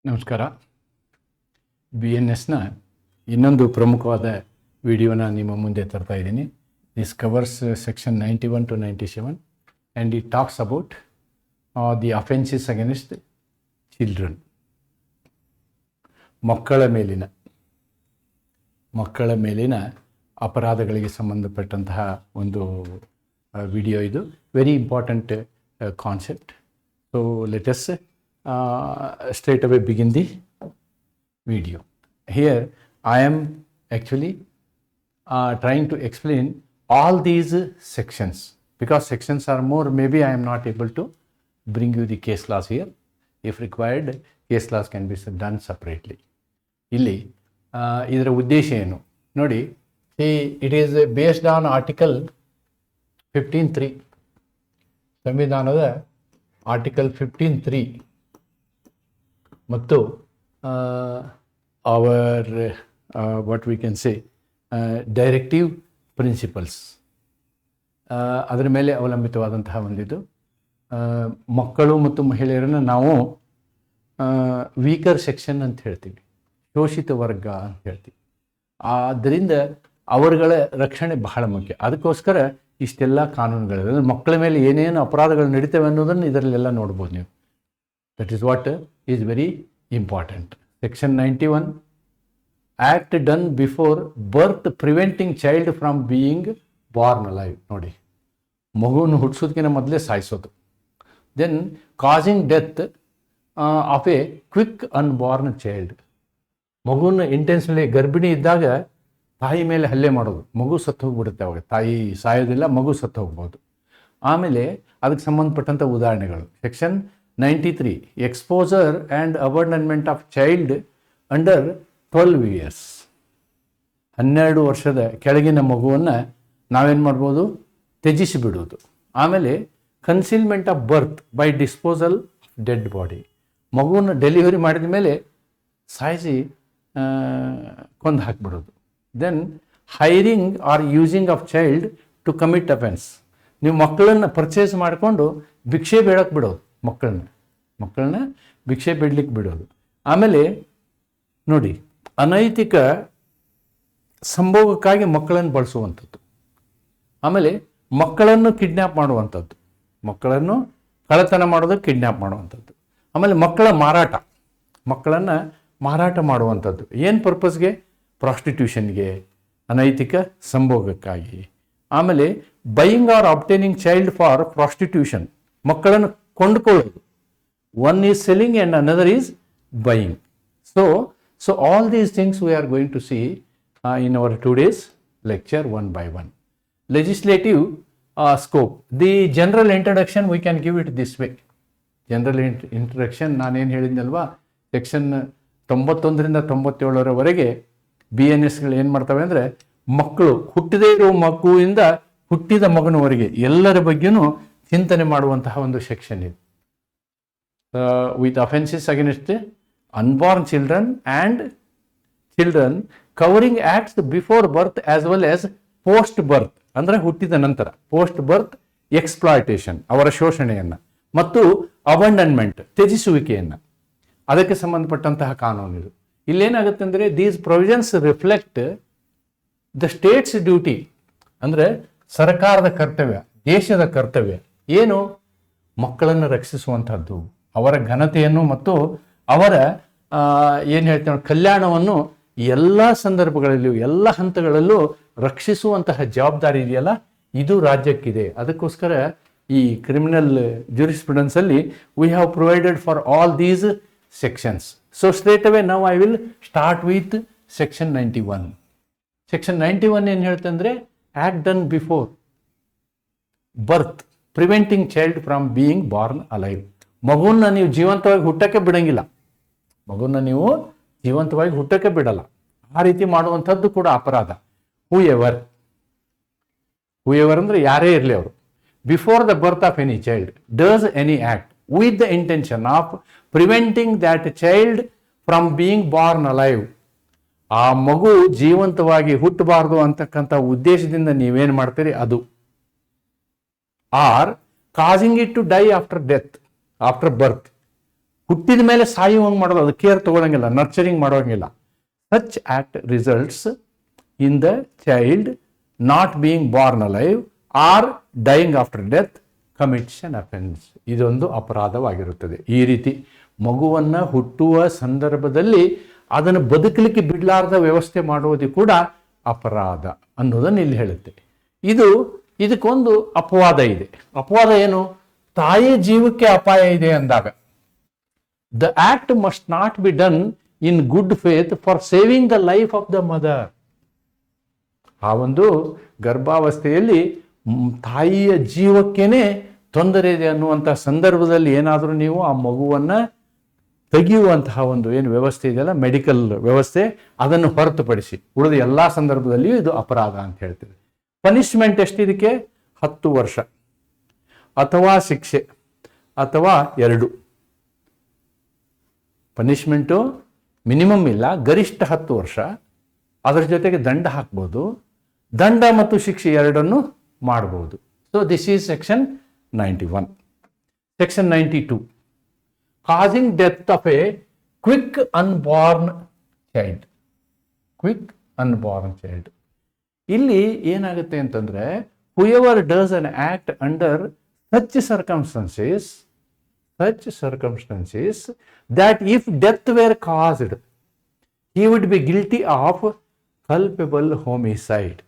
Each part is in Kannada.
ನಮಸ್ಕಾರ. ಬಿ ಎನ್ ಎಸ್ನ ಇನ್ನೊಂದು ಪ್ರಮುಖವಾದ ವಿಡಿಯೋನ ನಿಮ್ಮ ಮುಂದೆ ತರ್ತಾ ಇದ್ದೀನಿ. This covers section 91 to 97 and it talks about the offences against children. ಮಕ್ಕಳ ಮೇಲಿನ ಅಪರಾಧಗಳಿಗೆ ಸಂಬಂಧಪಟ್ಟಂತಹ ಒಂದು ವಿಡಿಯೋ ಇದು. Very important concept. So let us straight away begin the video. Here I am actually trying to explain all these sections, because sections are more. Maybe I am not able to bring you the case laws here. If required, case laws can be done separately. ಇಲ್ಲಿ ಇದರ ಉದ್ದೇಶ ಏನು ನೋಡಿ. it is based on article 15(3) ಸಂವಿಧಾನದ ಆರ್ಟಿಕಲ್ 15(3) ಮತ್ತು our what we can say directive principles ಅದರ ಮೇಲೆ ಅವಲಂಬಿತವಾದಂತಹ ಒಂದಿದು. ಮಕ್ಕಳು ಮತ್ತು ಮಹಿಳೆಯರನ್ನು ನಾವು ವೀಕರ್ ಸೆಕ್ಷನ್ ಅಂತ ಹೇಳ್ತೀವಿ, ಶೋಷಿತ ವರ್ಗ ಅಂತ ಹೇಳ್ತೀವಿ. ಆದ್ದರಿಂದ ಅವರುಗಳ ರಕ್ಷಣೆ ಬಹಳ ಮುಖ್ಯ. ಅದಕ್ಕೋಸ್ಕರ ಇಷ್ಟೆಲ್ಲ ಕಾನೂನುಗಳಿವೆ. ಅಂದರೆ ಮಕ್ಕಳ ಮೇಲೆ ಏನೇನು ಅಪರಾಧಗಳು ನಡೀತವೆ ಅನ್ನೋದನ್ನು ಇದರಲ್ಲೆಲ್ಲ ನೋಡ್ಬೋದು ನೀವು. That is what is very important. Section 91, act done before birth preventing child from being born alive. ನೋಡಿ, ಮಗುವನ್ನು ಹುಟ್ಟಿಸೋದಕ್ಕಿಂತ ಮೊದಲೇ ಸಾಯಿಸೋದು. Then causing death of a quick unborn child. ಮಗುವನ್ನು ಇಂಟೆನ್ಸ್ಲಿ ಗರ್ಭಿಣಿ ಇದ್ದಾಗ ತಾಯಿ ಮೇಲೆ ಹಲ್ಲೆ ಮಾಡೋದು, ಮಗು ಸತ್ತು ಹೋಗ್ಬಿಡುತ್ತೆ. ಅವಾಗ ತಾಯಿ ಸಾಯೋದಿಲ್ಲ, ಮಗು ಸತ್ತು ಹೋಗ್ಬೋದು. ಆಮೇಲೆ ಅದಕ್ಕೆ ಸಂಬಂಧಪಟ್ಟಂಥ ಉದಾಹರಣೆಗಳು. Section 93, exposure and abandonment of child under 12 years. 12 ವರ್ಷದ ಕೆಳಗಿನ ಮಗುವನ್ನು ನಾವೇನು ಮಾಡ್ಬೋದು, ತ್ಯಜಿಸಿಬಿಡುವುದು. ಆಮೇಲೆ concealment of birth by disposal of dead body. ಮಗುವನ್ನು ಡೆಲಿವರಿ ಮಾಡಿದ ಮೇಲೆ ಸಾಯಿಸಿ ಕೊಂದು ಹಾಕಿಬಿಡೋದು. Then hiring or using of child to commit offence. ನೀವು ಮಕ್ಕಳನ್ನು ಪರ್ಚೇಸ್ ಮಾಡಿಕೊಂಡು ಭಿಕ್ಷೆ ಬೇಡಕ್ಕೆ ಬಿಡೋದು, ಮಕ್ಕಳನ್ನ ಭಿಕ್ಷೆ ಬಿಡ್ಲಿಕ್ಕೆ ಬಿಡೋದು. ಆಮೇಲೆ ನೋಡಿ, ಅನೈತಿಕ ಸಂಭೋಗಕ್ಕಾಗಿ ಮಕ್ಕಳನ್ನು ಬಳಸುವಂಥದ್ದು. ಆಮೇಲೆ ಮಕ್ಕಳನ್ನು ಕಿಡ್ನ್ಯಾಪ್ ಮಾಡುವಂಥದ್ದು, ಮಕ್ಕಳನ್ನು ಕಳ್ಳತನ ಮಾಡೋದಕ್ಕೆ ಕಿಡ್ನ್ಯಾಪ್ ಮಾಡುವಂಥದ್ದು. ಆಮೇಲೆ ಮಕ್ಕಳನ್ನು ಮಾರಾಟ ಮಾಡುವಂಥದ್ದು. ಏನು ಪರ್ಪಸ್ಗೆ? ಪ್ರಾಸ್ಟಿಟ್ಯೂಷನ್ಗೆ, ಅನೈತಿಕ ಸಂಭೋಗಕ್ಕಾಗಿ. ಆಮೇಲೆ buying or obtaining child for prostitution, ಮಕ್ಕಳನ್ನು ಕೊಂಡುಕೊಳ್ಳೋದು. One is selling and another is buying. So all these things we are going to see in our today's lecture one by one. Legislative scope. The general introduction we can give it this way. General introduction ನಾನೇನು ಹೇಳಿದ್ನಲ್ವಾ, ಸೆಕ್ಷನ್ 91ರಿಂದ 97ರವರೆಗೆ BNSಗಳು ಏನು ಮಾಡ್ತವೆ ಅಂದರೆ, ಮಕ್ಕಳು ಹುಟ್ಟದೇ ಇರೋ ಮಗುವಿಂದ ಹುಟ್ಟಿದ ಮಗನವರೆಗೆ ಎಲ್ಲರ ಬಗ್ಗೆನೂ ಚಿಂತನೆ ಮಾಡುವಂತಹ ಒಂದು ಸೆಕ್ಷನ್ ಇದು. With offenses against unborn children and children covering acts before birth as well as post birth, ಅಂದರೆ ಹುಟ್ಟಿದ ನಂತರ, post birth exploitation, ಅವರ ಶೋಷಣೆಯನ್ನು, ಮತ್ತು ಅಬಂಡನ್ಮೆಂಟ್, ತ್ಯಜಿಸುವಿಕೆಯನ್ನು, ಅದಕ್ಕೆ ಸಂಬಂಧಪಟ್ಟಂತಹ ಕಾನೂನು ಇದು. ಇಲ್ಲೇನಾಗುತ್ತೆ ಅಂದರೆ, these provisions reflect the States duty, ಅಂದರೆ ಸರ್ಕಾರದ ಕರ್ತವ್ಯ, ದೇಶದ ಕರ್ತವ್ಯ ಏನು? ಮಕ್ಕಳನ್ನು ರಕ್ಷಿಸುವಂಥದ್ದು, ಅವರ ಘನತೆಯನ್ನು ಮತ್ತು ಅವರ ಏನು ಹೇಳ್ತೇವೆ ಕಲ್ಯಾಣವನ್ನು ಎಲ್ಲ ಸಂದರ್ಭಗಳಲ್ಲೂ ಎಲ್ಲ ಹಂತಗಳಲ್ಲೂ ರಕ್ಷಿಸುವಂತಹ ಜವಾಬ್ದಾರಿ ಇದೆಯಲ್ಲ, ಇದು ರಾಜ್ಯಕ್ಕಿದೆ. ಅದಕ್ಕೋಸ್ಕರ ಈ ಕ್ರಿಮಿನಲ್ ಜೂರಿಸ್ಪ್ರುಡೆನ್ಸಲ್ಲಿ we have provided for all these sections. So straight away now I will start with section 91. Section 91 ಏನು ಹೇಳ್ತಂದ್ರೆ, act done before birth preventing child from being born alive. ಮಗುವನ್ನು ನೀವು ಜೀವಂತವಾಗಿ ಹುಟ್ಟಕ್ಕೆ ಬಿಡಂಗಿಲ್ಲ, ಮಗುವನ್ನು ನೀವು ಜೀವಂತವಾಗಿ ಹುಟ್ಟಕ್ಕೆ ಬಿಡಲ್ಲ. ಆ ರೀತಿ ಮಾಡುವಂಥದ್ದು ಕೂಡ ಅಪರಾಧ. ಹೂ ಎವರ್ ಅಂದರೆ ಯಾರೇ ಇರಲಿ ಅವರು, before the birth of any child does any act with the intention of preventing that child from being born alive. ಆ ಮಗು ಜೀವಂತವಾಗಿ ಹುಟ್ಟಬಾರ್ದು ಅಂತಕ್ಕಂಥ ಉದ್ದೇಶದಿಂದ ನೀವೇನು ಮಾಡ್ತೀರಿ ಅದು. Or causing it to die after death, after birth, ಹುಟ್ಟಿದ ಮೇಲೆ ಸಾಯುವಂಗೆ ಮಾಡೋದು, ಅದು ಕೇರ್ ತಗೊಳಂಗಿಲ್ಲ, ನರ್ಚರಿಂಗ್ ಮಾಡೋಂಗಿಲ್ಲ. Such act results in the child not being born alive or dying after death commits an offence. ಇದೊಂದು ಅಪರಾಧವಾಗಿರುತ್ತದೆ. ಈ ರೀತಿ ಮಗುವನ್ನು ಹುಟ್ಟುವ ಸಂದರ್ಭದಲ್ಲಿ ಅದನ್ನು ಬದುಕಲಿಕ್ಕೆ ಬಿಡಲಾರ್ದ ವ್ಯವಸ್ಥೆ ಮಾಡುವುದು ಕೂಡ ಅಪರಾಧ ಅನ್ನೋದನ್ನು ಇಲ್ಲಿ ಹೇಳುತ್ತೆ. ಇದಕ್ಕೊಂದು ಅಪವಾದ ಇದೆ. ಅಪವಾದ ಏನು? ತಾಯಿ ಜೀವಕ್ಕೆ ಅಪಾಯ ಇದೆ ಅಂದಾಗ the act must not be done in good faith for saving the life of the mother. ಆ ಒಂದು ಗರ್ಭಾವಸ್ಥೆಯಲ್ಲಿ ತಾಯಿಯ ಜೀವಕ್ಕೇನೆ ತೊಂದರೆ ಇದೆ ಅನ್ನುವಂಥ ಸಂದರ್ಭದಲ್ಲಿ ಏನಾದರೂ ನೀವು ಆ ಮಗುವನ್ನು ತೆಗೆಯುವಂತಹ ಒಂದು ಏನು ವ್ಯವಸ್ಥೆ ಇದೆಯಲ್ಲ, ಮೆಡಿಕಲ್ ವ್ಯವಸ್ಥೆ, ಅದನ್ನು ಹೊರತುಪಡಿಸಿ ಉಳಿದ ಎಲ್ಲ ಸಂದರ್ಭದಲ್ಲಿಯೂ ಇದು ಅಪರಾಧ ಅಂತ ಹೇಳ್ತೀವಿ. ಪನಿಷ್ಮೆಂಟ್ ಎಷ್ಟಿದಕ್ಕೆ? 10 ವರ್ಷ ಅಥವಾ ಶಿಕ್ಷೆ ಅಥವಾ 2. ಪನಿಷ್ಮೆಂಟು ಮಿನಿಮಮ್ ಇಲ್ಲ, ಗರಿಷ್ಠ 10 ವರ್ಷ. ಅದರ ಜೊತೆಗೆ ದಂಡ ಹಾಕ್ಬೋದು. ದಂಡ ಮತ್ತು ಶಿಕ್ಷೆ ಎರಡನ್ನು ಮಾಡಬಹುದು. So this is section 91. Section 92, causing death of a quick unborn child. Quick unborn child ಇಲ್ಲಿ ಏನಾಗುತ್ತೆ ಅಂತಂದ್ರೆ, whoever does an act under such circumstances that if death were caused, he would be guilty of culpable homicide,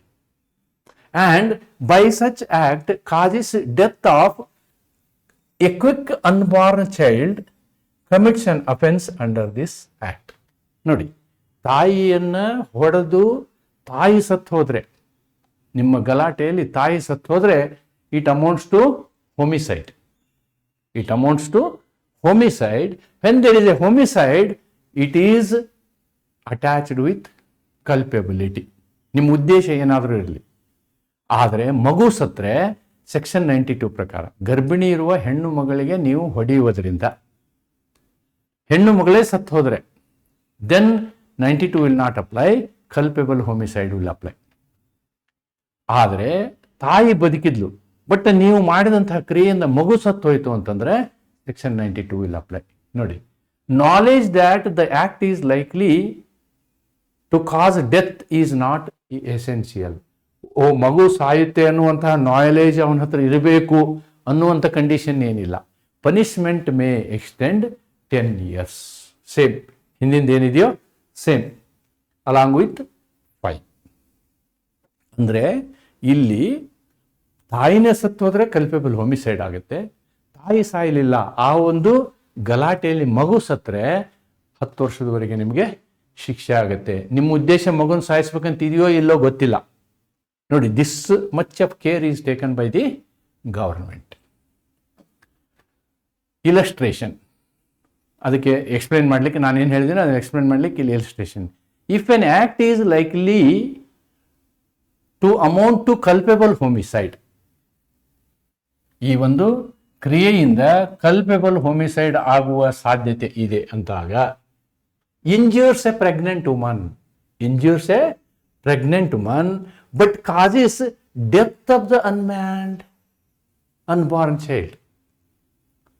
and by such act causes death of a quick unborn child commits an offense under this act. ನೋಡಿ, ತಾಯಿಯನ್ನ ಹೊಡೆದು ತಾಯಿ ಸತ್ತು ಹೋದ್ರೆ, ನಿಮ್ಮ ಗಲಾಟೆಯಲ್ಲಿ ತಾಯಿ ಸತ್ತು ಹೋದ್ರೆ, it amounts to homicide. It amounts to homicide. When there is a homicide, it is attached with culpability. ನಿಮ್ಮ ಉದ್ದೇಶ ಏನಾದರೂ ಇರಲಿ. ಆದರೆ ಮಗು ಸತ್ರೆ ಸೆಕ್ಷನ್ 92 ಪ್ರಕಾರ ಗರ್ಭಿಣಿ ಇರುವ ಹೆಣ್ಣು ಮಗಳಿಗೆ ನೀವು ಹೊಡೆಯುವುದರಿಂದ, ಹೆಣ್ಣು ಮಗಳೇ ಸತ್ತು ಹೋದರೆ then 92 will not apply, culpable homicide will apply. ಆದರೆ ತಾಯಿ ಬದುಕಿದ್ಲು, ಬಟ್ ನೀವು ಮಾಡಿದಂತಹ ಕ್ರಿಯೆಯಿಂದ ಮಗು ಸತ್ತು ಹೋಯಿತು ಅಂತಂದ್ರೆ ಸೆಕ್ಷನ್ 92 ವಿಲ್ ಅಪ್ಲೈ. ನೋಡಿ, knowledge that the act is likely to cause death is not essential. ಓ ಮಗು ಸಾಯುತ್ತೆ ಅನ್ನುವಂತಹ ನಾಲೆಜ್ ಅವನ ಹತ್ರ ಇರಬೇಕು ಅನ್ನುವಂಥ ಕಂಡೀಷನ್ ಏನಿಲ್ಲ. Punishment may extend 10 years. Same ಹಿಂದಿಂದ ಏನಿದೆಯೋ ಸೇಮ್, ಅಲಾಂಗ್ ವಿತ್ 5. ಅಂದರೆ ಇಲ್ಲಿ ತಾಯಿನೇ ಸತ್ತು ಹೋದ್ರೆ ಕಲ್ಪೇಬಲ್ ಹೋಮಿಸೈಡ್ ಆಗುತ್ತೆ. ತಾಯಿ ಸಾಯಲಿಲ್ಲ, ಆ ಒಂದು ಗಲಾಟೆಯಲ್ಲಿ ಮಗು ಸತ್ತರೆ 10 ವರ್ಷದವರೆಗೆ ನಿಮಗೆ ಶಿಕ್ಷೆ ಆಗುತ್ತೆ. ನಿಮ್ಮ ಉದ್ದೇಶ ಮಗುನ ಸಾಯಿಸ್ಬೇಕಂತ ಇದೆಯೋ ಇಲ್ಲೋ ಗೊತ್ತಿಲ್ಲ. ನೋಡಿ, this much of care is taken by the government. Illustration, ಅದಕ್ಕೆ ಎಕ್ಸ್ಪ್ಲೇನ್ ಮಾಡಲಿಕ್ಕೆ ನಾನು ಏನು ಹೇಳಿದ್ದೀನಿ ಅದನ್ನು ಎಕ್ಸ್ಪ್ಲೇನ್ ಮಾಡಲಿಕ್ಕೆ ಇಲ್ಲಿ illustration. If an act is likely to amount to culpable homicide, ಈ ಒಂದು ಕ್ರಿಯೆಯಿಂದ ಕಲ್ಪೇಬಲ್ ಹೋಮಿಸೈಡ್ ಆಗುವ ಸಾಧ್ಯತೆ ಇದೆ ಅಂತಾಗ, injures a pregnant woman but causes death of the unborn child.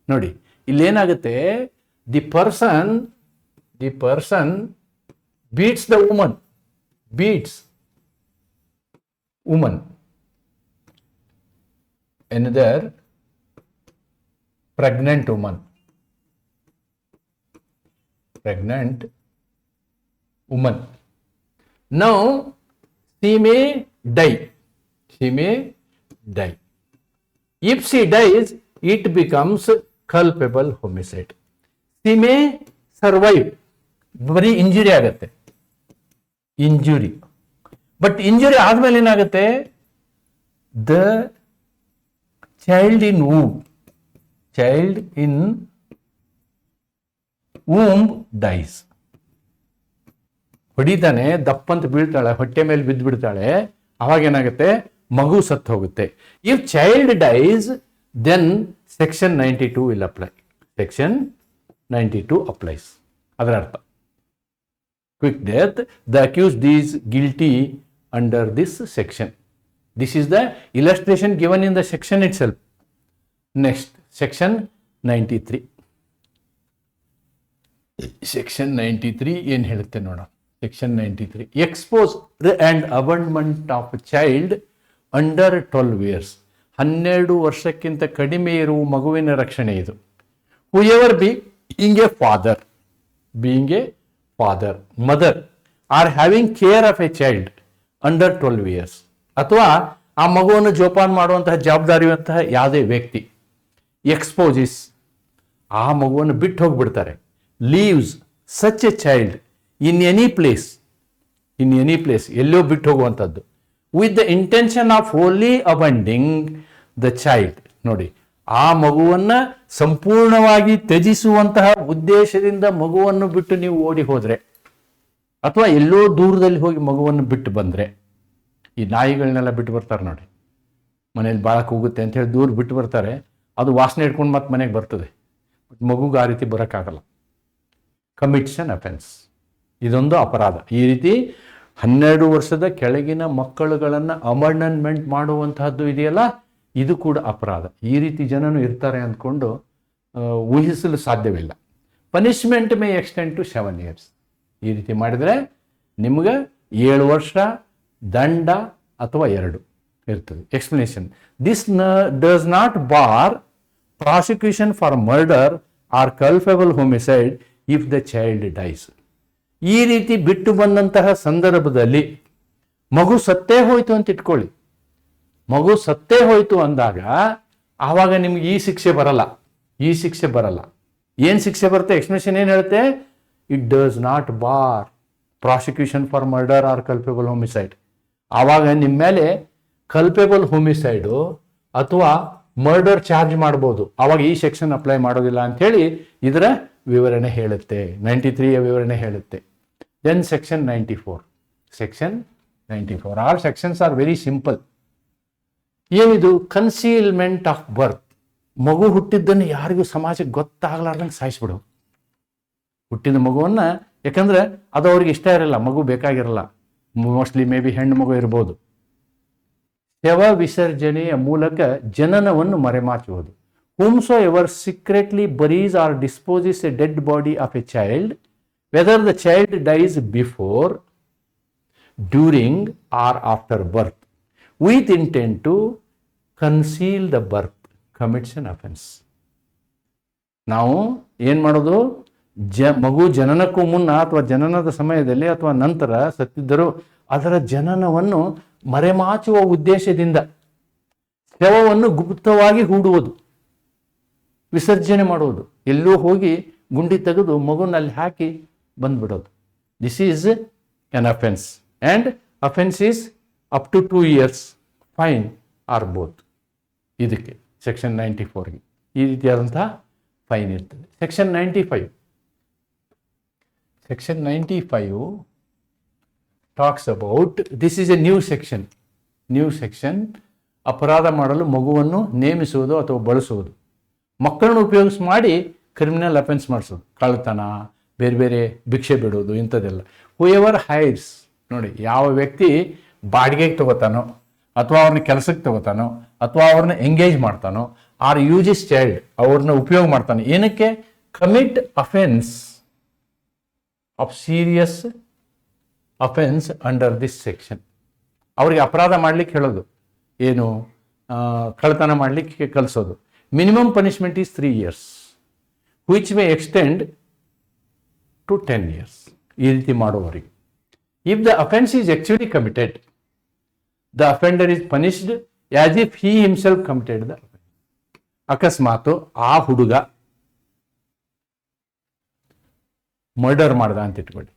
ನೋಡಿ, ಇಲ್ಲೇನಾಗುತ್ತೆ, the person beats the woman, another pregnant woman. Now she may die. If she dies, it becomes culpable homicide. She may survive, ಬರೀ ಇಂಜುರಿ ಆಗುತ್ತೆ, ಬಟ್ ಇಂಜುರಿ ಆದ್ಮೇಲೆ ಏನಾಗುತ್ತೆ, the child in womb dies. ಹೊಡಿತಾನೆ, ದಪ್ಪಂತ ಬೀಳ್ತಾಳೆ, ಹೊಟ್ಟೆ ಮೇಲೆ ಬಿದ್ದು ಬಿಡ್ತಾಳೆ, ಅವಾಗ ಏನಾಗುತ್ತೆ, ಮಗು ಸತ್ತು ಹೋಗುತ್ತೆ. If child dies then section 92 will apply. Section 92 applies. ಅದರ ಅರ್ಥ, quick death, the accused is guilty under this section. This is the illustration given in the section itself. Next, section 93. Section 93 ಏನು ಹೇಳುತ್ತೆ ನೋಡ. Section 93 expose and abandonment of child under 12 years. 12 ವರ್ಷಕ್ಕಿಂತ ಕಡಿಮೆ ಇರುವ ಮಗುವಿನ ರಕ್ಷಣೆ ಇದು. whoever being a father, mother are having care of a child under 12 years, ಅಥವಾ ಆ ಮಗುವನ್ನು ಜೋಪಾನ ಮಾಡುವಂತಹ ಜವಾಬ್ದಾರಿಯುವಂತಹ ಯಾವುದೇ ವ್ಯಕ್ತಿ ಎಕ್ಸ್ಪೋಸಿಸ್, ಆ ಮಗುವನ್ನು ಬಿಟ್ಟು ಹೋಗ್ಬಿಡ್ತಾರೆ, leaves such a child in any place, ಎಲ್ಲೋ ಬಿಟ್ಟು ಹೋಗುವಂಥದ್ದು, with the intention of only abandoning the child. ನೋಡಿ, ಆ ಮಗುವನ್ನು ಸಂಪೂರ್ಣವಾಗಿ ತ್ಯಜಿಸುವಂತಹ ಉದ್ದೇಶದಿಂದ ಮಗುವನ್ನು ಬಿಟ್ಟು ನೀವು ಓಡಿ ಹೋದರೆ, ಅಥವಾ ಎಲ್ಲೋ ದೂರದಲ್ಲಿ ಹೋಗಿ ಮಗುವನ್ನು ಬಿಟ್ಟು ಬಂದರೆ, ಈ ನಾಯಿಗಳನ್ನೆಲ್ಲ ಬಿಟ್ಟು ಬರ್ತಾರೆ ನೋಡಿ, ಮನೇಲಿ ಬಾಳಕ್ಕೆ ಹೋಗುತ್ತೆ ಅಂತ ಹೇಳಿ ದೂರ ಬಿಟ್ಟು ಬರ್ತಾರೆ, ಅದು ವಾಸನೆ ಇಟ್ಕೊಂಡು ಮತ್ತೆ ಮನೆಗೆ ಬರ್ತದೆ. ಬಟ್ ಮಗುಗೆ ಆ ರೀತಿ ಬರೋಕ್ಕಾಗಲ್ಲ. ಕಮಿಟ್ಸ್ ಅನ್ ಅಫೆನ್ಸ್, ಇದೊಂದು ಅಪರಾಧ. ಈ ರೀತಿ 12 ವರ್ಷದ ಕೆಳಗಿನ ಮಕ್ಕಳುಗಳನ್ನು ಅಮಂಡ್ಮೆಂಟ್ ಮಾಡುವಂತಹದ್ದು ಇದೆಯಲ್ಲ, ಇದು ಕೂಡ ಅಪರಾಧ. ಈ ರೀತಿ ಜನನು ಇರ್ತಾರೆ ಅಂದ್ಕೊಂಡು ಊಹಿಸಲು ಸಾಧ್ಯವಿಲ್ಲ. Punishment may extend to 7 years. ಈ ರೀತಿ ಮಾಡಿದರೆ ನಿಮ್ಗೆ 7 ವರ್ಷ ದಂಡ ಅಥವಾ 2 ಇರ್ತದೆ. Explanation: this does not bar prosecution for murder or culpable homicide if the child dies. ಈ ರೀತಿ ಬಿಟ್ಟು ಬಂದಂತಹ ಸಂದರ್ಭದಲ್ಲಿ ಮಗು ಸತ್ತೇ ಹೋಯ್ತು ಅಂತ ಇಟ್ಕೊಳ್ಳಿ, ಮಗು ಸತ್ತೇ ಹೋಯ್ತು ಅಂದಾಗ ಆವಾಗ ನಿಮ್ಗೆ ಈ ಶಿಕ್ಷೆ ಬರಲ್ಲ. ಏನು ಶಿಕ್ಷೆ ಬರುತ್ತೆ? ಎಕ್ಸ್ಪ್ಲನೇಷನ್ ಏನು ಹೇಳುತ್ತೆ? It does not bar prosecution for murder or culpable homicide. ಆವಾಗ ನಿಮ್ಮ ಮೇಲೆ ಕಲ್ಪೇಬಲ್ ಹೋಮಿಸೈಡು ಅಥವಾ ಮರ್ಡರ್ ಚಾರ್ಜ್ ಮಾಡ್ಬೋದು. ಆವಾಗ ಈ ಸೆಕ್ಷನ್ ಅಪ್ಲೈ ಮಾಡೋದಿಲ್ಲ ಅಂಥೇಳಿ ಇದರ ವಿವರಣೆ ಹೇಳುತ್ತೆ, 93ಯ ವಿವರಣೆ ಹೇಳುತ್ತೆ. Then section 94. All sections are very simple. ಏನಿದು? Concealment of birth. ಮಗು ಹುಟ್ಟಿದ್ದನ್ನು ಯಾರಿಗೂ ಸಮಾಜಕ್ಕೆ ಗೊತ್ತಾಗಲಾರ್ದಂಗೆ ಸಾಯಿಸ್ಬಿಡು. ಹುಟ್ಟಿದ ಮಗುವನ್ನು, ಯಾಕಂದ್ರೆ ಅದು ಅವ್ರಿಗೆ ಇಷ್ಟ ಇರಲ್ಲ, ಮಗು ಬೇಕಾಗಿರಲ್ಲ, ಮೋಸ್ಟ್ಲಿ ಮೇ ಬಿ ಹೆಣ್ಣು ಮಗು ಇರ್ಬೋದು. ಶವ ವಿಸರ್ಜನೆಯ ಮೂಲಕ ಜನನವನ್ನು ಮರೆಮಾಚುವುದು. whomso ever secretly buries or disposes a dead body of a child, whether the child dies before, during or after birth, with intent to conceal the birth, commits an offense. ನಾವು ಏನು ಮಾಡೋದು? ಮಗು ಜನನಕ್ಕೂ ಮುನ್ನ ಅಥವಾ ಜನನದ ಸಮಯದಲ್ಲಿ ಅಥವಾ ನಂತರ ಸತ್ತಿದ್ದರೂ ಅದರ ಜನನವನ್ನು ಮರೆಮಾಚುವ ಉದ್ದೇಶದಿಂದ ಶವವನ್ನು ಗುಪ್ತವಾಗಿ ಹೂಡುವುದು, ವಿಸರ್ಜನೆ ಮಾಡುವುದು, ಎಲ್ಲೋ ಹೋಗಿ ಗುಂಡಿ ತೆಗೆದು ಮಗುನಲ್ಲಿ ಹಾಕಿ ಬಂದ್ಬಿಡೋದು. This is an offence and offence is up to 2 years fine or both. ಇದಕ್ಕೆ ಸೆಕ್ಷನ್ 94ಗೆ ಈ ರೀತಿಯಾದಂತಹ ಫೈನ್ ಇರ್ತದೆ. Section 95 talks about, this is a new section. ಅಪರಾಧ ಮಾಡಲು ಮಗುವನ್ನು ನೇಮಿಸುವುದು ಅಥವಾ ಬಳಸುವುದು, ಮಕ್ಕಳನ್ನು ಉಪಯೋಗಿಸಿ ಮಾಡಿ ಕ್ರಿಮಿನಲ್ ಅಫೆನ್ಸ್ ಮಾಡಿಸೋದು, ಕಳ್ಳತನ, ಬೇರೆ ಬೇರೆ ಭಿಕ್ಷೆ ಬಿಡೋದು, ಇಂಥದ್ದೆಲ್ಲ. whoever hires, ನೋಡಿ, ಯಾವ ವ್ಯಕ್ತಿ ಬಾಡಿಗೆಗೆ ತಗೋತಾನೋ ಅಥವಾ ಅವ್ರನ್ನ ಕೆಲಸಕ್ಕೆ ತಗೋತಾನೋ ಅಥವಾ ಅವ್ರನ್ನ ಎಂಗೇಜ್ ಮಾಡ್ತಾನೋ, ಆರ್ ಯೂಸಸ್ ಚೈಲ್ಡ್, ಅವ್ರನ್ನ ಉಪಯೋಗ ಮಾಡ್ತಾನೆ, ಏನಕ್ಕೆ? Commit offence of serious offence under this section. ಅವ್ರಿಗೆ ಅಪರಾಧ ಮಾಡ್ಲಿಕ್ಕೆ ಹೇಳೋದು ಏನು? ಕಳ್ಳತನ ಮಾಡಲಿಕ್ಕೆ ಕಲಿಸೋದು. Minimum punishment is 3 years, which may extend to 10 years. ಈ ರೀತಿ ಮಾಡುವವರಿಗೆ. If the offence is actually committed, the offender is punished as if he himself committed the offence. ಅಕಸ್ಮಾತ್ ಆ ಹುಡುಗ ಮರ್ಡರ್ ಮಾಡ್ದ ಅಂತ ಇಟ್ಕೊಳ್ಳಿ,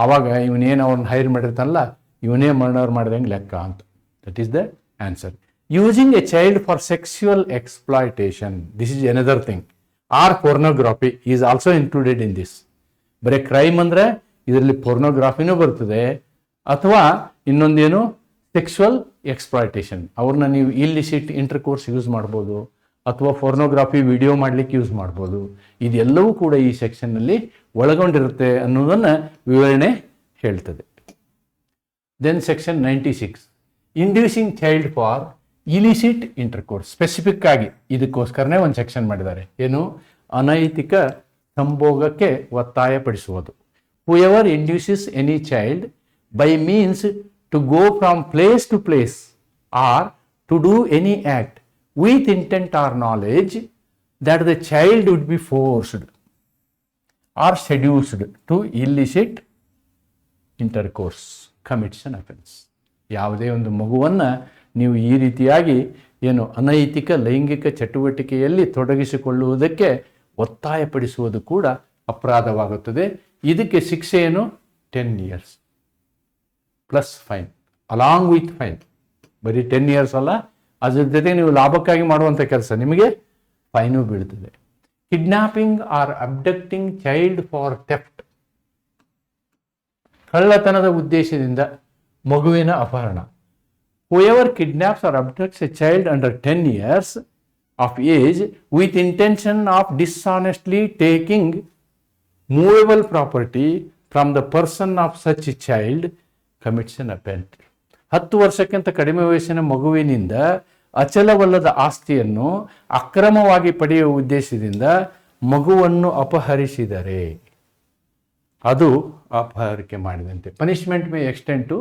ಆವಾಗ ಇವನೇನು ಅವ್ರನ್ನ ಹೈರ್ ಮಾಡಿರ್ತಾನಲ್ಲ, ಇವನೇ ಮರ್ಡರ್ ಮಾಡ್ದಂಗೆ ಲೆಕ್ಕ ಅಂತ. That is the answer. Using a child for sexual exploitation, this is another thing. Or pornography is also included in this. ಬರೀ ಕ್ರೈಮ್ ಅಂದರೆ ಇದರಲ್ಲಿ ಪೋರ್ನೋಗ್ರಾಫಿನೂ ಬರ್ತದೆ, ಅಥವಾ ಇನ್ನೊಂದೇನು ಸೆಕ್ಸುವಲ್ ಎಕ್ಸ್ಪ್ಲಾಯ್ಟೇಷನ್, ಅವ್ರನ್ನ ನೀವು ಇಲ್ಲಿಸಿಟ್ ಇಂಟರ್ಕೋರ್ಸ್ ಯೂಸ್ ಮಾಡ್ಬೋದು, ಅಥವಾ ಪೋರ್ನೋಗ್ರಾಫಿ ವಿಡಿಯೋ ಮಾಡಲಿಕ್ಕೆ ಯೂಸ್ ಮಾಡ್ಬೋದು. ಇದೆಲ್ಲವೂ ಕೂಡ ಈ ಸೆಕ್ಷನ್ನಲ್ಲಿ ಒಳಗೊಂಡಿರುತ್ತೆ ಅನ್ನೋದನ್ನು ವಿವರಣೆ ಹೇಳ್ತದೆ. Then section 96, inducing child for illicit intercourse. Specific ಆಗಿ ಇದಕ್ಕೋಸ್ಕರನೇ ಒಂದು ಸೆಕ್ಷನ್ ಮಾಡಿದ್ದಾರೆ. ಏನು? ಅನೈತಿಕ ಸಂಭೋಗಕ್ಕೆ ಒತ್ತಾಯಪಡಿಸುವುದು. Whoever induces any child by means to go from place to place or to do any act with intent or knowledge that the child would be forced or seduced to illicit intercourse commits an offence. ಯಾವುದೇ ಒಂದು ಮಗುವನ್ನು ನೀವು ಈ ರೀತಿಯಾಗಿ ಏನು ಅನೈತಿಕ ಲೈಂಗಿಕ ಚಟುವಟಿಕೆಯಲ್ಲಿ ತೊಡಗಿಸಿಕೊಳ್ಳುವುದಕ್ಕೆ ಒತ್ತಾಯಪಡಿಸುವುದು ಕೂಡ ಅಪರಾಧವಾಗುತ್ತದೆ. ಇದಕ್ಕೆ ಶಿಕ್ಷೆ ಏನು? 10 years plus fine, along with fine. ಬರೀ 10 years ಅಲ್ಲ, ಅದ್ರ ಜೊತೆ ನೀವು ಲಾಭಕ್ಕಾಗಿ ಮಾಡುವಂಥ ಕೆಲಸ, ನಿಮಗೆ ಫೈನು ಬೀಳ್ತದೆ. Kidnapping or abducting child for theft, ಕಳ್ಳತನದ ಉದ್ದೇಶದಿಂದ ಮಗುವಿನ ಅಪಹರಣ. Whoever kidnaps or abducts a child under 10 years of age with intention of dishonestly taking movable property from the person of such a child commits an offense. 10 ವರ್ಷಕ್ಕಿಂತ ಕಡಿಮೆ ವಯಸ್ಸಿನ ಮಗುವಿನಿಂದ ಅಚಲವಲ್ಲದ ಆಸ್ತಿಯನ್ನು ಅಕ್ರಮವಾಗಿ ಪಡೆಯುವ ಉದ್ದೇಶದಿಂದ ಮಗುವನ್ನು ಅಪಹರಿಸಿದರೆ ಅದು ಅಪಹರಿಕೆ ಮಾಡಿದಂತೆ. Punishment may extend to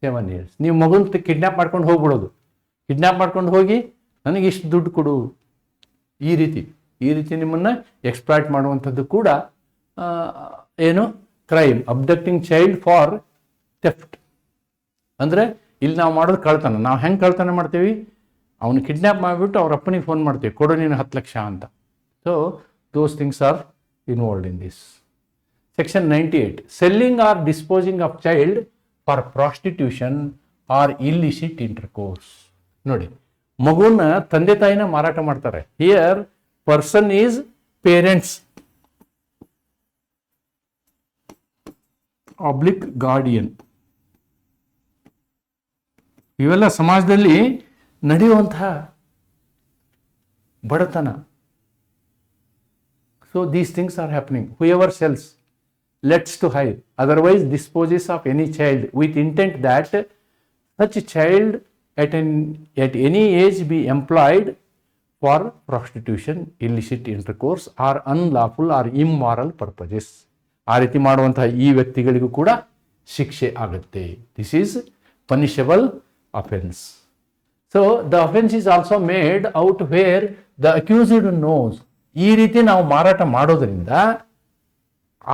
7 years. ನೀವು ಮಗುನ ಕಿಡ್ನಾಪ್ ಮಾಡ್ಕೊಂಡು ಹೋಗ್ಬಿಡೋದು, ಕಿಡ್ನಾಪ್ ಮಾಡ್ಕೊಂಡು ಹೋಗಿ ನನಗೆ ಇಷ್ಟು ದುಡ್ಡು ಕೊಡು, ಈ ರೀತಿ ನಿಮ್ಮನ್ನು ಎಕ್ಸ್ಪ್ಲಾಯ್ಟ್ ಮಾಡುವಂಥದ್ದು ಕೂಡ ಏನು ಕ್ರೈಮ್. ಅಬ್ಡಕ್ಟಿಂಗ್ ಚೈಲ್ಡ್ ಫಾರ್ ಥೆಫ್ಟ್ ಅಂದರೆ ಇಲ್ಲಿ ನಾವು ಮಾಡೋದು ಕಳ್ತನ. ನಾವು ಹೆಂಗೆ ಕಳ್ತನ ಮಾಡ್ತೀವಿ? ಅವನು ಕಿಡ್ನಾಪ್ ಮಾಡಿಬಿಟ್ಟು ಅವ್ರ ಅಪ್ಪನಿಗೆ ಫೋನ್ ಮಾಡ್ತೀವಿ, ಕೊಡು ನೀನು 10 ಲಕ್ಷ ಅಂತ. So those things are involved in this. Section 98, selling or disposing of child for prostitution or illicit intercourse. ನೋಡಿ, ಮಗುನ ತಂದೆ ತಾಯಿನ ಮಾರಾಟ ಮಾಡ್ತಾರೆ. Here person is parents oblique guardian. ಇವೆಲ್ಲ ಸಮಾಜದಲ್ಲಿ ನಡೆಯುವಂತಹ ಬಡತನ. So these things are happening. whoever sells, lets to hire, otherwise disposes of any child with intent that such child at any age be employed for prostitution, illicit intercourse or unlawful or immoral purposes. ಆ ರೀತಿ ಮಾಡುವಂತಹ ಈ ವ್ಯಕ್ತಿಗಳಿಗೂ ಕೂಡ ಶಿಕ್ಷೆ ಆಗುತ್ತೆ. This is punishable offence. So the offence is also made out where the accused knows. ಈ ರೀತಿ ನಾವು ಮಾರಾಟ ಮಾಡೋದ್ರಿಂದ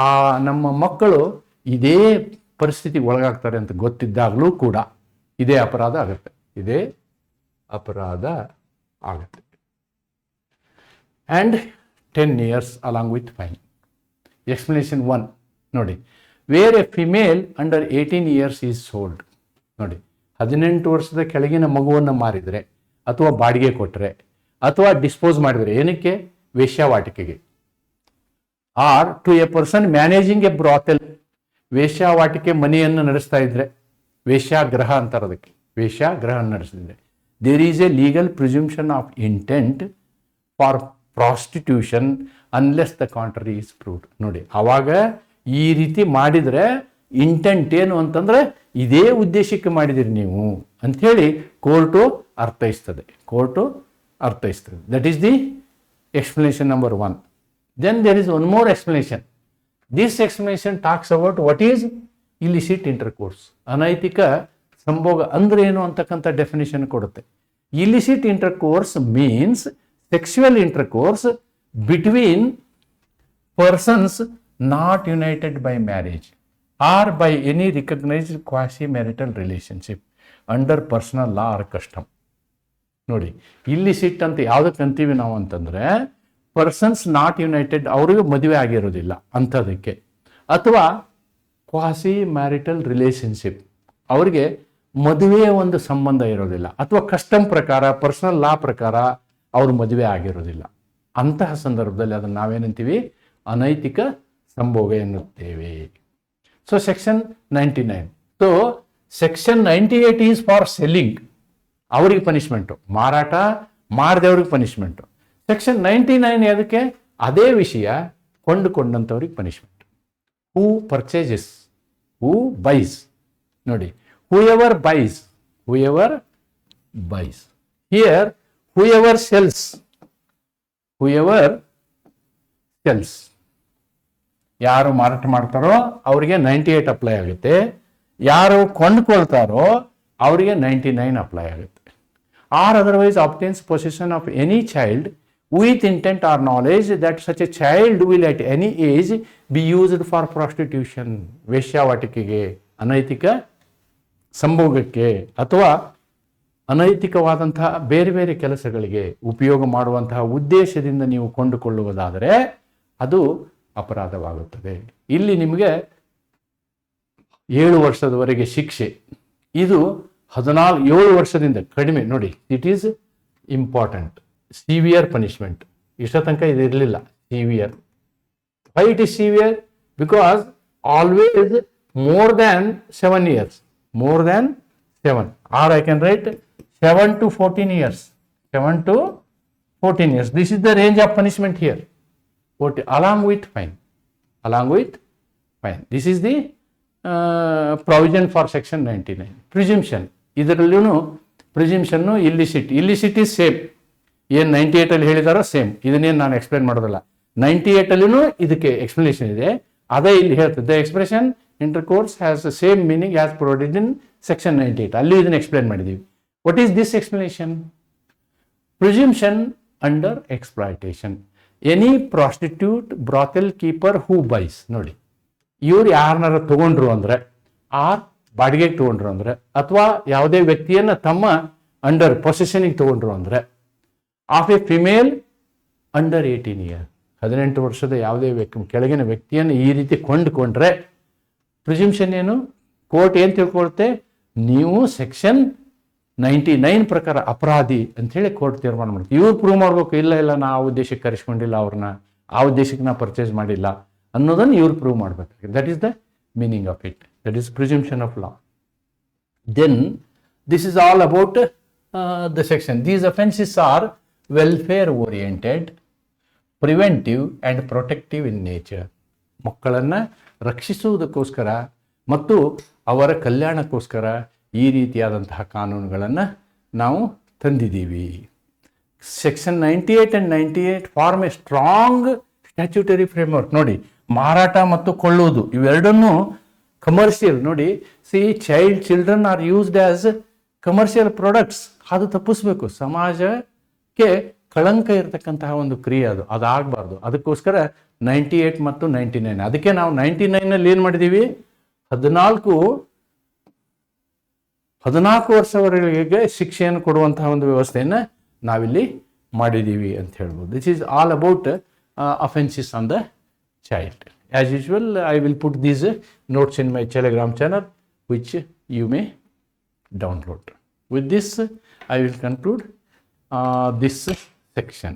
ಆ ನಮ್ಮ ಮಕ್ಕಳು ಇದೇ ಪರಿಸ್ಥಿತಿಗೆ ಒಳಗಾಗ್ತಾರೆ ಅಂತ ಗೊತ್ತಿದ್ದಾಗಲೂ ಕೂಡ ಇದೇ ಅಪರಾಧ ಆಗುತ್ತೆ. And 10 years along with fine. Explanation 1 ನೋಡಿ. Where a female under 18 years is sold. ನೋಡಿ, 18 ವರ್ಷದ ಕೆಳಗಿನ ಮಗುವನ್ನು ಮಾರಿದರೆ ಅಥವಾ ಬಾಡಿಗೆ ಕೊಟ್ಟರೆ ಅಥವಾ ಡಿಸ್ಪೋಸ್ ಮಾಡಿದರೆ, ಏನಕ್ಕೆ? ವೇಶ್ಯಾವಾಟಿಕೆಗೆ. Or to a person managing a brothel, ವೇಶ್ಯಾವಾಟಿಕೆ ಮನೆಯನ್ನು ನಡೆಸ್ತಾ ಇದ್ರೆ, ವೇಶ್ಯಾಗ್ರಹ ಅಂತಾರೆ ಅದಕ್ಕೆ, ವೇಶ್ಯಾಗ್ರಹ ನಡೆಸಿದ್ರೆ, there is a legal presumption of intent for prostitution unless the contrary is proved. ನೋಡಿ, ಆವಾಗ ಈ ರೀತಿ ಮಾಡಿದರೆ ಇಂಟೆಂಟ್ ಏನು ಅಂತಂದ್ರೆ ಇದೇ ಉದ್ದೇಶಕ್ಕೆ ಮಾಡಿದಿರಿ ನೀವು ಅಂಥೇಳಿ ಕೋರ್ಟು ಅರ್ಥೈಸ್ತದೆ. That is the explanation number 1. Then there is one more explanation. This explanation talks about what is illicit intercourse. ಅನೈತಿಕ ಸಂಭೋಗ ಅಂದ್ರೆ ಏನು ಅಂತಕ್ಕಂಥ ಡೆಫಿನೇಷನ್ ಕೊಡುತ್ತೆ. illicit intercourse means sexual intercourse between persons not united by marriage or by any recognized quasi-marital relationship under personal law or custom. ನೋಡಿ, illicit ಅಂತ ಯಾವುದಕ್ಕೆ ಅಂತೀವಿ ನಾವು ಅಂತಂದ್ರೆ, ಪರ್ಸನ್ಸ್ ನಾಟ್ ಯುನೈಟೆಡ್, ಅವರಿಗೂ ಮದುವೆ ಆಗಿರೋದಿಲ್ಲ ಅಂಥದಕ್ಕೆ, ಅಥವಾ ಕ್ವಾಸಿ ಮ್ಯಾರಿಟಲ್ ರಿಲೇಷನ್ಶಿಪ್, ಅವರಿಗೆ ಮದುವೆಯ ಒಂದು ಸಂಬಂಧ ಇರೋದಿಲ್ಲ, ಅಥವಾ ಕಸ್ಟಮ್ ಪ್ರಕಾರ ಪರ್ಸನಲ್ ಲಾ ಪ್ರಕಾರ ಅವರು ಮದುವೆ ಆಗಿರೋದಿಲ್ಲ. ಅಂತಹ ಸಂದರ್ಭದಲ್ಲಿ ಅದನ್ನು ನಾವೇನಂತೀವಿ? ಅನೈತಿಕ ಸಂಭೋಗ ಎನ್ನುತ್ತೇವೆ. So section 99. So section 98 is for selling, ಅವರಿಗೆ ಪನಿಷ್ಮೆಂಟು, ಮಾರಾಟ ಮಾಡಿದವ್ರಿಗೆ ಪನಿಷ್ಮೆಂಟು. ಸೆಕ್ಷನ್ 99 ಅದಕ್ಕೆ ಅದೇ ವಿಷಯ, ಕೊಂಡುಕೊಂಡಂಥವ್ರಿಗೆ ಪನಿಷ್ಮೆಂಟ್. ಹೂ ಪರ್ಚೇಸಸ್, ಹೂ ಬೈಸ್. ನೋಡಿ, whoever buys, here whoever sells, ಯಾರು ಮಾರಾಟ ಮಾಡ್ತಾರೋ ಅವರಿಗೆ 98 ಅಪ್ಲೈ ಆಗುತ್ತೆ, ಯಾರು ಕೊಂಡ್ಕೊಳ್ತಾರೋ ಅವರಿಗೆ 99 ಅಪ್ಲೈ ಆಗುತ್ತೆ. R otherwise obtains possession of any child with intent or knowledge that such a child will at any age be used for prostitution, ವೇಶ್ಯಾವಾಟಿಕೆಗೆ, ಅನೈತಿಕ ಸಂಭೋಗಕ್ಕೆ ಅಥವಾ ಅನೈತಿಕವಾದಂತಹ ಬೇರೆ ಬೇರೆ ಕೆಲಸಗಳಿಗೆ ಉಪಯೋಗ ಮಾಡುವಂತಹ ಉದ್ದೇಶದಿಂದ ನೀವು ಕೊಂಡುಕೊಳ್ಳುವುದಾದರೆ ಅದು ಅಪರಾಧವಾಗುತ್ತದೆ. ಇಲ್ಲಿ ನಿಮಗೆ 7 ವರ್ಷದವರೆಗೆ ಶಿಕ್ಷೆ. ಇದು 7 ವರ್ಷದಿಂದ ಕಡಿಮೆ ನೋಡಿ. It is important. Severe punishment. ಇಷ್ಟ ತನಕ ಇದು ಇರಲಿಲ್ಲ. Severe. Why it is severe? Because always more than 7 years. More than 7, or I can write 7 to 14 years. 7 to 14 years. This is the range of punishment here. Along with fine. Along with fine. This is the provision for section 99. Presumption. ಇದರಲ್ಲೂ ಪ್ರಿಸಂಪ್ಷನ್ ಇಲ್ಲಿಸಿಟ್ ಈಸ್ ಸೇಮ್. ಏನು 98 ಅಲ್ಲಿ ಹೇಳಿದಾರೋ ಸೇಮ್. ಇದನ್ನೇನು ನಾನು ಎಕ್ಸ್ಪ್ಲೇನ್ ಮಾಡೋದಿಲ್ಲ. 98 ಅಲ್ಲಿನೂ ಇದಕ್ಕೆ ಎಕ್ಸ್ಪ್ಲನೇಷನ್ ಇದೆ. ಅದೇ ಇಲ್ಲಿ ಹೇಳ್ತದೆ. The expression intercourse has the same meaning as provided in section 98. ಅಲ್ಲಿ ಇದನ್ನು ಎಕ್ಸ್ಪ್ಲೇನ್ ಮಾಡಿದ್ದೀವಿ. What is this explanation? Presumption under exploitation. Any prostitute brothel keeper who buys. ನೋಡಿ, ಇವ್ರು ಯಾರನ್ನಾರ ತಗೊಂಡ್ರು ಅಂದರೆ, ಆರ್ ಬಾಡಿಗೆಗೆ ತಗೊಂಡ್ರು ಅಂದರೆ, ಅಥವಾ ಯಾವುದೇ ವ್ಯಕ್ತಿಯನ್ನು ತಮ್ಮ ಅಂಡರ್ ಪೊಸೆಷನಿಗೆ ತಗೊಂಡ್ರು ಅಂದರೆ, of A female under 18 years, 18 ವರ್ಷದ ಯಾವುದೇ ಕೆಳಗಿನ ವ್ಯಕ್ತಿಯನ್ನು ಈ ರೀತಿ ಕೊಂಡ್ರೆ ಪ್ರಿಸಂಪ್ಷನ್ ಏನು? ಕೋರ್ಟ್ ಏನು ತಿಳ್ಕೊಳುತ್ತೆ? ನೀವು ಸೆಕ್ಷನ್ 99 ಪ್ರಕಾರ ಅಪರಾಧಿ ಅಂಥೇಳಿ ಕೋರ್ಟ್ ತೀರ್ಮಾನ ಮಾಡ್ತೀವಿ. ಇವ್ರು ಪ್ರೂವ್ ಮಾಡಬೇಕು, ಇಲ್ಲ ನಾ ಆ ಉದ್ದೇಶಕ್ಕೆ ಕರೆಸ್ಕೊಂಡಿಲ್ಲ, ಅವ್ರನ್ನ ಆ ಉದ್ದೇಶಕ್ಕೆ ನಾ ಪರ್ಚೇಸ್ ಮಾಡಿಲ್ಲ ಅನ್ನೋದನ್ನು ಇವ್ರು ಪ್ರೂವ್ ಮಾಡಬೇಕು. That is the meaning of it. That is presumption of law. Then this is all about the section. These offences are welfare oriented, preventive and protective in nature. ಮಕ್ಕಳನ್ನು ರಕ್ಷಿಸುವುದಕ್ಕೋಸ್ಕರ ಮತ್ತು ಅವರ ಕಲ್ಯಾಣಕ್ಕೋಸ್ಕರ ಈ ರೀತಿಯಾದಂತಹ ಕಾನೂನುಗಳನ್ನು ನಾವು ತಂದಿದ್ದೀವಿ. Section 98 and 98 form a strong statutory framework. ನೋಡಿ, ಮಾರಾಟ ಮತ್ತು ಕೊಳ್ಳುವುದು ಇವೆರಡನ್ನೂ ಕಮರ್ಷಿಯಲ್. ನೋಡಿ, children are used as commercial products. ಅದು ತಪ್ಪಿಸ್ಬೇಕು. ಸಮಾಜಕ್ಕೆ ಕಳಂಕ ಇರತಕ್ಕಂತಹ ಒಂದು ಕ್ರಿಯೆ ಅದು ಆಗಬಾರ್ದು. ಅದಕ್ಕೋಸ್ಕರ 98 ಮತ್ತು 99. ಅದಕ್ಕೆ ನಾವು 99ನಲ್ಲಿ ಏನು ಮಾಡಿದ್ದೀವಿ? 14 ವರ್ಷವರೆಗೆ ಶಿಕ್ಷೆಯನ್ನು ಕೊಡುವಂತಹ ಒಂದು ವ್ಯವಸ್ಥೆಯನ್ನು ನಾವಿಲ್ಲಿ ಮಾಡಿದ್ದೀವಿ ಅಂತ ಹೇಳ್ಬೋದು. This is all about offences on the child. As usual, I will put these notes in my Telegram channel which you may download. With this, I will conclude this section.